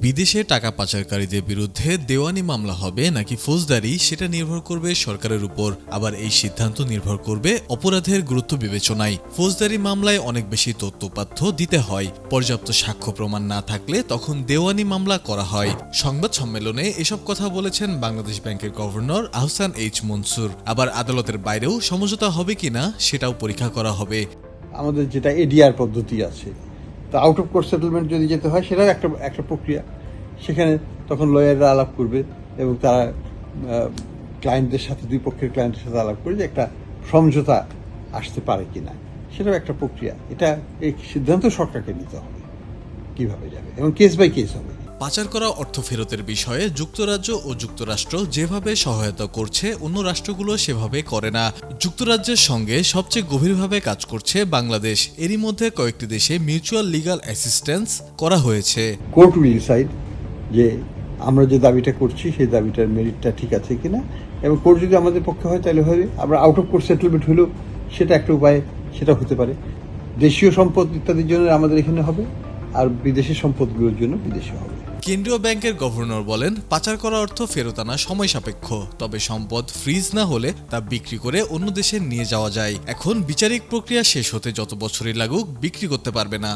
বিদেশে টাকা পাচারকারীদের বিরুদ্ধে দেওয়ানি মামলা হবে নাকি ফৌজদারি সেটা নির্ভর করবে সরকারের উপর। আবার এই সিদ্ধান্ত নির্ভর করবে অপরাধের গুরুত্ব বিবেচনায়। ফৌজদারি মামলায় অনেক বেশি তথ্যপাত্য দিতে হয়, পর্যাপ্ত সাক্ষ্য প্রমাণ না থাকলে তখন দেওয়ানি মামলা করা হয়। সংবাদ সম্মেলনে এসব কথা বলেছেন বাংলাদেশ ব্যাংকের গভর্নর আহসান এইচ মনসুর। আবার আদালতের বাইরেও সমঝোতা হবে কিনা সেটাও পরীক্ষা করা হবে। আমাদের যেটা এডিআর পদ্ধতি আছে, তো আউট অফ কোর্ট সেটেলমেন্ট যদি যেতে হয় সেটাও একটা প্রক্রিয়া। সেখানে তখন লয়াররা আলাপ করবে এবং তারা ক্লায়েন্টদের সাথে, দুই পক্ষের ক্লায়েন্টের সাথে আলাপ করে যে একটা সমঝোতা আসতে পারে কিনা, সেটাও একটা প্রক্রিয়া। এই সিদ্ধান্ত সরকারকে নিতে হবে কিভাবে যাবে, এবং কেস বাই কেস হবে। পাচার করা অর্থ ফেরতের বিষয়ে যুক্তরাজ্য ও যুক্তরাষ্ট্র যেভাবে সহায়তা করছে, অন্য রাষ্ট্রগুলো সেভাবে করে না। যুক্তরাজ্যের সঙ্গে সবচেয়ে গভীরভাবে কাজ করছে বাংলাদেশ। এরই মধ্যে কয়েকটি দেশে মিউচুয়াল লিগ্যাল অ্যাসিস্ট্যান্স করা হয়েছে। কোর্ট উইল ডিসাইড যে আমরা যে দাবিটা করছি সেই দাবিটার মেরিটটা ঠিক আছে কিনা, এবং কোর্ট যদি আমাদের পক্ষে হয় তাহলে হবে। আমরা আউট অফ কোর্ট সেটেলমেন্ট হলেও সেটা একটা উপায়, সেটা হতে পারে। দেশীয় সম্পদ ইত্যাদির জন্য আমাদের এখানে হবে, আর বিদেশি সম্পদগুলোর জন্য বিদেশে হবে। কেন্দ্রীয় ব্যাংকের গভর্নর বলেন, পাচার করা অর্থ ফেরত আনা সময় সাপেক্ষ, তবে সম্পদ ফ্রিজ না হলে তা বিক্রি করে অন্য দেশে নিয়ে যাওয়া যায়। এখন বিচারিক প্রক্রিয়া শেষ হতে যত বছরই লাগুক বিক্রি করতে পারবে না।